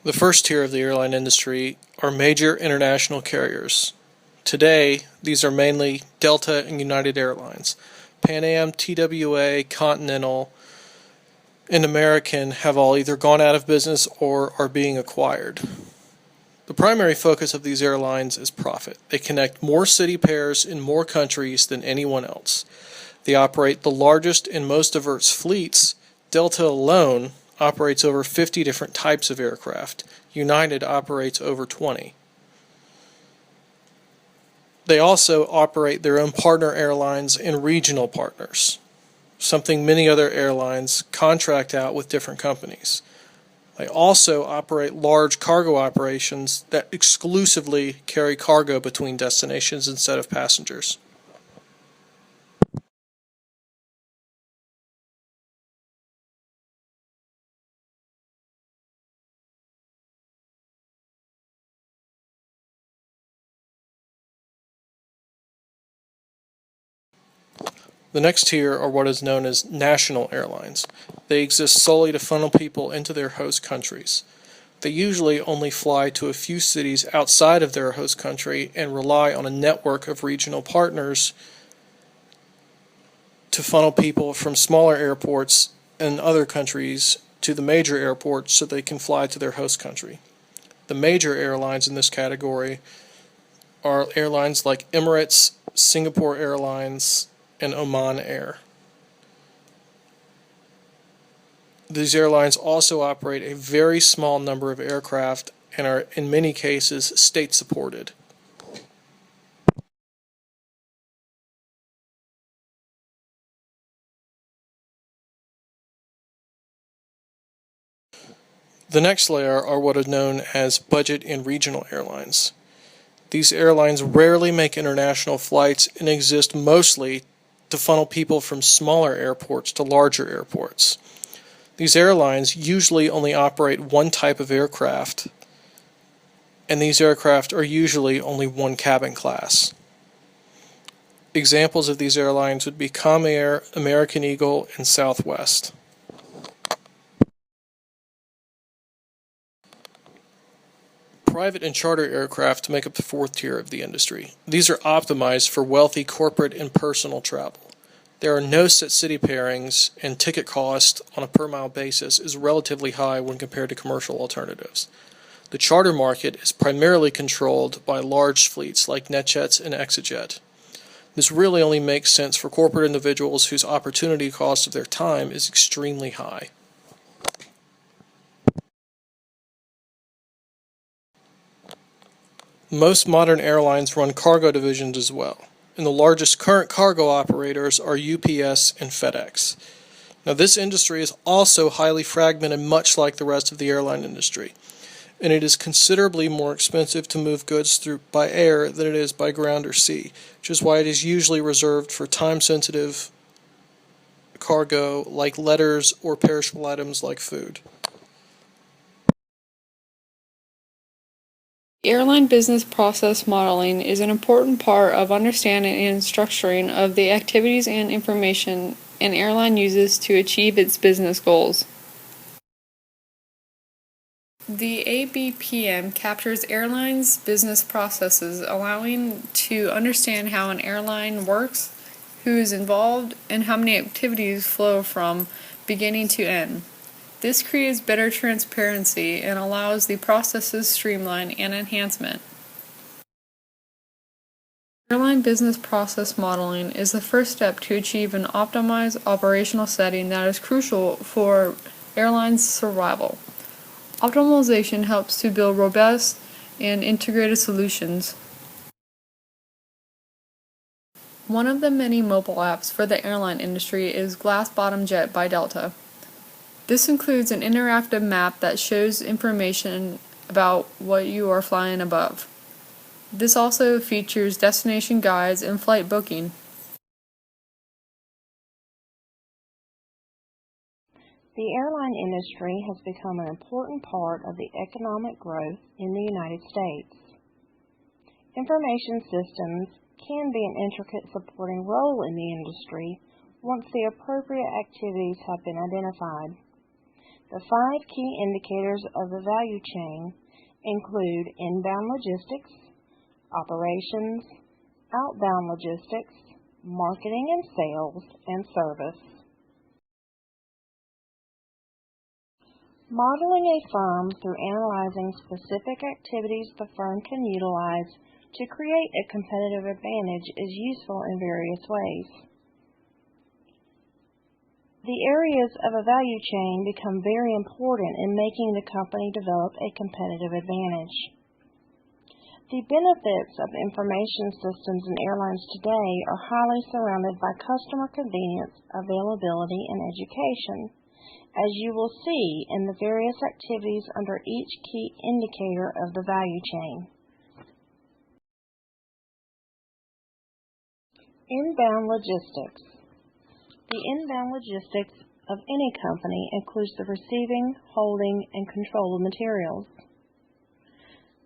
The first tier of the airline industry are major international carriers. Today, these are mainly Delta and United Airlines. Pan Am, TWA, Continental, and American have all either gone out of business or are being acquired. The primary focus of these airlines is profit. They connect more city pairs in more countries than anyone else. They operate the largest and most diverse fleets. Delta alone operates over 50 different types of aircraft. United operates over 20. They also operate their own partner airlines and regional partners, something many other airlines contract out with different companies. They also operate large cargo operations that exclusively carry cargo between destinations instead of passengers. The next tier are what is known as national airlines. They exist solely to funnel people into their host countries. They usually only fly to a few cities outside of their host country and rely on a network of regional partners to funnel people from smaller airports in other countries to the major airports so they can fly to their host country. The major airlines in this category are airlines like Emirates, Singapore Airlines, and Oman Air. These airlines also operate a very small number of aircraft and are in many cases state supported. The next layer are what are known as budget and regional airlines. These airlines rarely make international flights and exist mostly to funnel people from smaller airports to larger airports. These airlines usually only operate one type of aircraft, and these aircraft are usually only one cabin class. Examples of these airlines would be Comair, American Eagle, and Southwest. Private and charter aircraft make up the fourth tier of the industry. These are optimized for wealthy corporate and personal travel. There are no set city pairings, and ticket cost on a per-mile basis is relatively high when compared to commercial alternatives. The charter market is primarily controlled by large fleets like NetJets and ExeJet. This really only makes sense for corporate individuals whose opportunity cost of their time is extremely high. Most modern airlines run cargo divisions as well, and the largest current cargo operators are UPS and FedEx. Now, this industry is also highly fragmented, much like the rest of the airline industry, and it is considerably more expensive to move goods through by air than it is by ground or sea, which is why it is usually reserved for time-sensitive cargo like letters or perishable items like food. Airline business process modeling is an important part of understanding and structuring of the activities and information an airline uses to achieve its business goals. The ABPM captures airlines' business processes, allowing to understand how an airline works, who is involved, and how many activities flow from beginning to end. This creates better transparency and allows the processes streamline and enhancement. Airline business process modeling is the first step to achieve an optimized operational setting that is crucial for airlines' survival. Optimization helps to build robust and integrated solutions. One of the many mobile apps for the airline industry is Glass Bottom Jet by Delta. This includes an interactive map that shows information about what you are flying above. This also features destination guides and flight booking. The airline industry has become an important part of the economic growth in the United States. Information systems can be an intricate supporting role in the industry once the appropriate activities have been identified. The 5 key indicators of the value chain include inbound logistics, operations, outbound logistics, marketing and sales, and service. Modeling a firm through analyzing specific activities the firm can utilize to create a competitive advantage is useful in various ways. The areas of a value chain become very important in making the company develop a competitive advantage. The benefits of information systems in airlines today are highly surrounded by customer convenience, availability, and education, as you will see in the various activities under each key indicator of the value chain. Inbound logistics. The inbound logistics of any company includes the receiving, holding, and control of materials.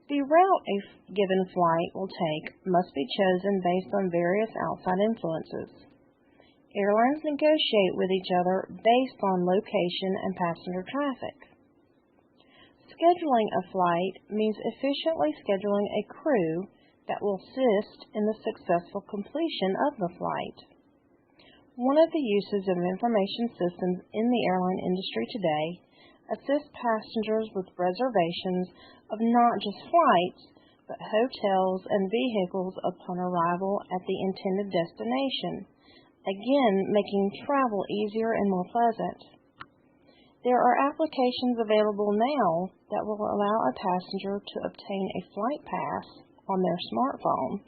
The route a given flight will take must be chosen based on various outside influences. Airlines negotiate with each other based on location and passenger traffic. Scheduling a flight means efficiently scheduling a crew that will assist in the successful completion of the flight. One of the uses of information systems in the airline industry today assists passengers with reservations of not just flights, but hotels and vehicles upon arrival at the intended destination, again making travel easier and more pleasant. There are applications available now that will allow a passenger to obtain a flight pass on their smartphone,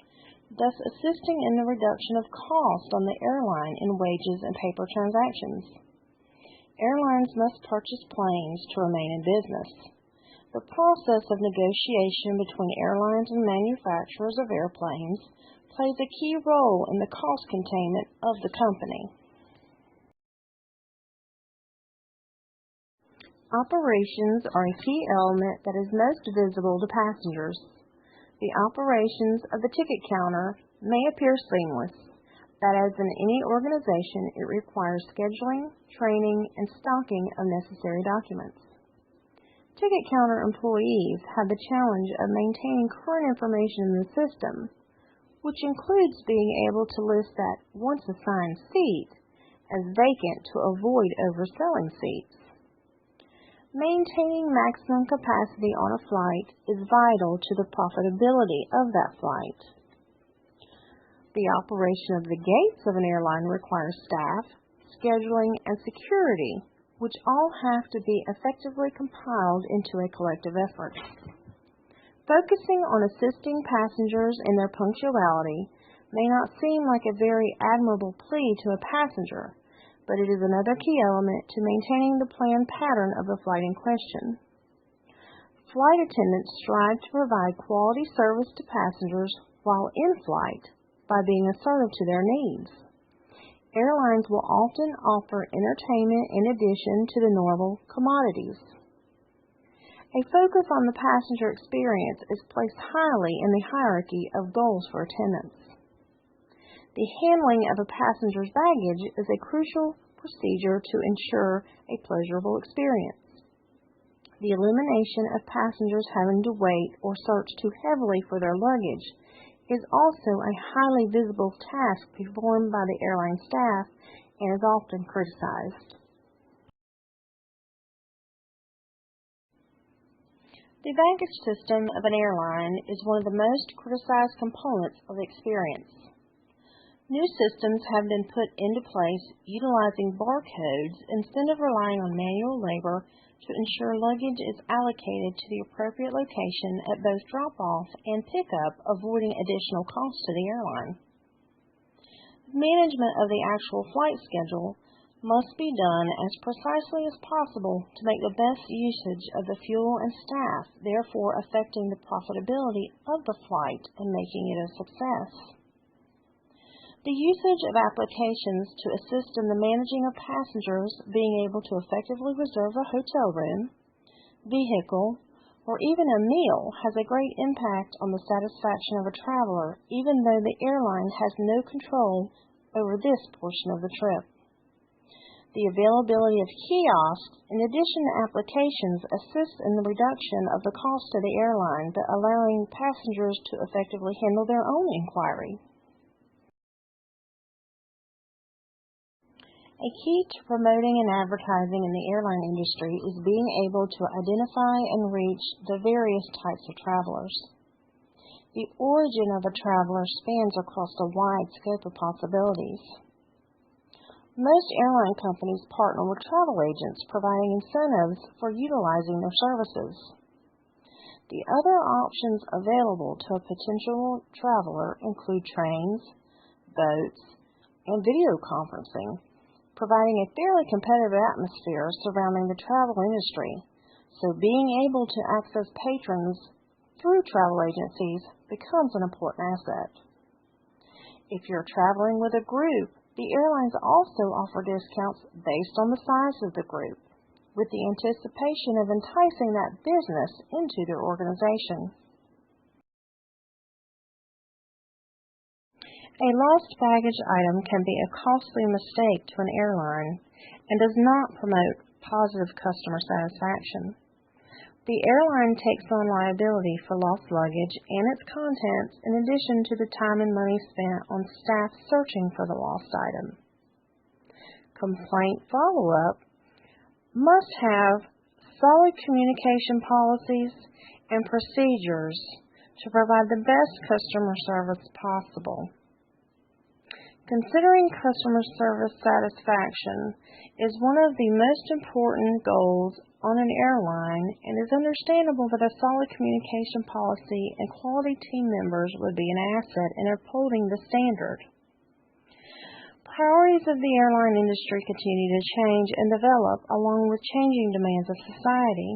thus assisting in the reduction of cost on the airline in wages and paper transactions. Airlines must purchase planes to remain in business. The process of negotiation between airlines and manufacturers of airplanes plays a key role in the cost containment of the company. Operations are a key element that is most visible to passengers. The operations of the ticket counter may appear seamless, but as in any organization, it requires scheduling, training, and stocking of necessary documents. Ticket counter employees have the challenge of maintaining current information in the system, which includes being able to list that once assigned seat as vacant to avoid overselling seats. Maintaining maximum capacity on a flight is vital to the profitability of that flight. The operation of the gates of an airline requires staff, scheduling, and security, which all have to be effectively compiled into a collective effort. Focusing on assisting passengers in their punctuality may not seem like a very admirable plea to a passenger, but it is another key element to maintaining the planned pattern of the flight in question. Flight attendants strive to provide quality service to passengers while in flight by being assertive to their needs. Airlines will often offer entertainment in addition to the normal commodities. A focus on the passenger experience is placed highly in the hierarchy of goals for attendants. The handling of a passenger's baggage is a crucial procedure to ensure a pleasurable experience. The elimination of passengers having to wait or search too heavily for their luggage is also a highly visible task performed by the airline staff and is often criticized. The baggage system of an airline is one of the most criticized components of the experience. New systems have been put into place utilizing barcodes instead of relying on manual labor to ensure luggage is allocated to the appropriate location at both drop-off and pick-up, avoiding additional costs to the airline. Management of the actual flight schedule must be done as precisely as possible to make the best usage of the fuel and staff, therefore affecting the profitability of the flight and making it a success. The usage of applications to assist in the managing of passengers being able to effectively reserve a hotel room, vehicle, or even a meal has a great impact on the satisfaction of a traveler, even though the airline has no control over this portion of the trip. The availability of kiosks, in addition to applications, assists in the reduction of the cost to the airline by allowing passengers to effectively handle their own inquiry. A key to promoting and advertising in the airline industry is being able to identify and reach the various types of travelers. The origin of a traveler spans across a wide scope of possibilities. Most airline companies partner with travel agents, providing incentives for utilizing their services. The other options available to a potential traveler include trains, boats, and video conferencing, providing a fairly competitive atmosphere surrounding the travel industry, so being able to access patrons through travel agencies becomes an important asset. If you're traveling with a group, the airlines also offer discounts based on the size of the group, with the anticipation of enticing that business into their organization. A lost baggage item can be a costly mistake to an airline and does not promote positive customer satisfaction. The airline takes on liability for lost luggage and its contents in addition to the time and money spent on staff searching for the lost item. Complaint follow-up must have solid communication policies and procedures to provide the best customer service possible. Considering customer service satisfaction is one of the most important goals on an airline, and is understandable that a solid communication policy and quality team members would be an asset in upholding the standard. Priorities of the airline industry continue to change and develop along with changing demands of society.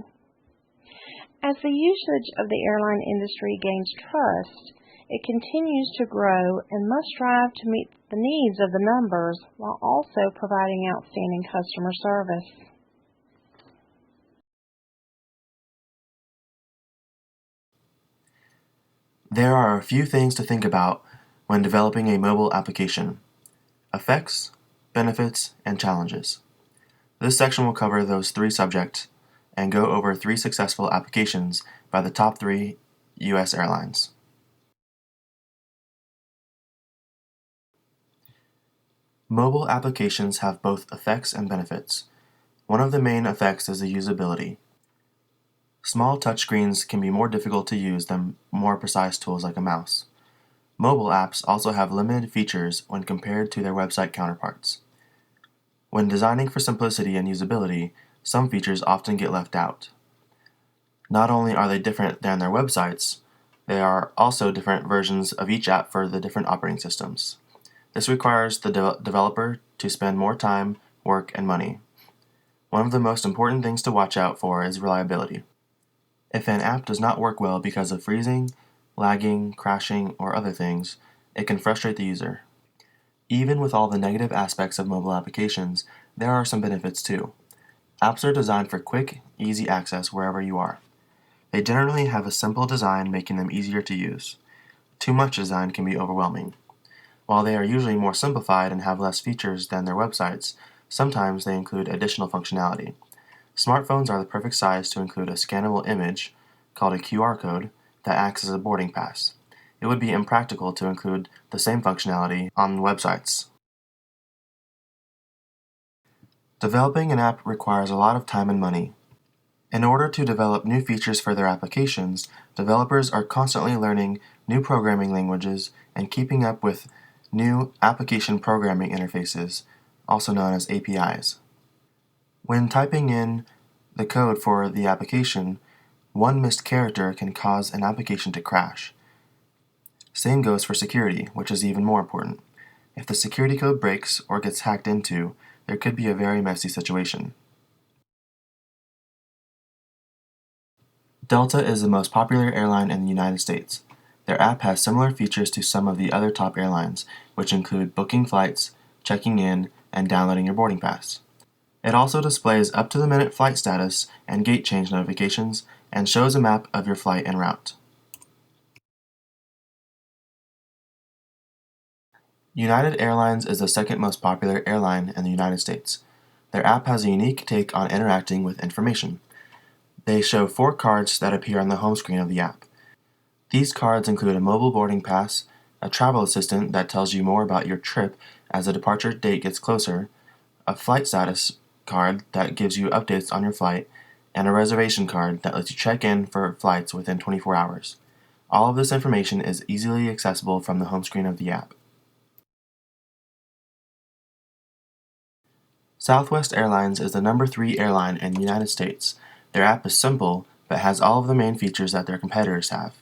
As the usage of the airline industry gains trust, it continues to grow and must strive to meet the needs of the numbers while also providing outstanding customer service. There are a few things to think about when developing a mobile application: effects, benefits, and challenges. This section will cover those three subjects and go over 3 successful applications by the top 3 U.S. airlines. Mobile applications have both effects and benefits. One of the main effects is the usability. Small touchscreens can be more difficult to use than more precise tools like a mouse. Mobile apps also have limited features when compared to their website counterparts. When designing for simplicity and usability, some features often get left out. Not only are they different than their websites, they are also different versions of each app for the different operating systems. This requires the developer to spend more time, work, and money. One of the most important things to watch out for is reliability. If an app does not work well because of freezing, lagging, crashing, or other things, it can frustrate the user. Even with all the negative aspects of mobile applications, there are some benefits too. Apps are designed for quick, easy access wherever you are. They generally have a simple design, making them easier to use. Too much design can be overwhelming. While they are usually more simplified and have less features than their websites, sometimes they include additional functionality. Smartphones are the perfect size to include a scannable image, called a QR code, that acts as a boarding pass. It would be impractical to include the same functionality on websites. Developing an app requires a lot of time and money. In order to develop new features for their applications, developers are constantly learning new programming languages and keeping up with new application programming interfaces, also known as APIs. When typing in the code for the application, one missed character can cause an application to crash. Same goes for security, which is even more important. If the security code breaks or gets hacked into, there could be a very messy situation. Delta is the most popular airline in the United States. Their app has similar features to some of the other top airlines, which include booking flights, checking in, and downloading your boarding pass. It also displays up-to-the-minute flight status and gate change notifications, and shows a map of your flight en route. United Airlines is the second most popular airline in the United States. Their app has a unique take on interacting with information. They show 4 cards that appear on the home screen of the app. These cards include a mobile boarding pass, a travel assistant that tells you more about your trip as the departure date gets closer, a flight status card that gives you updates on your flight, and a reservation card that lets you check in for flights within 24 hours. All of this information is easily accessible from the home screen of the app. Southwest Airlines is the number 3 airline in the United States. Their app is simple, but has all of the main features that their competitors have.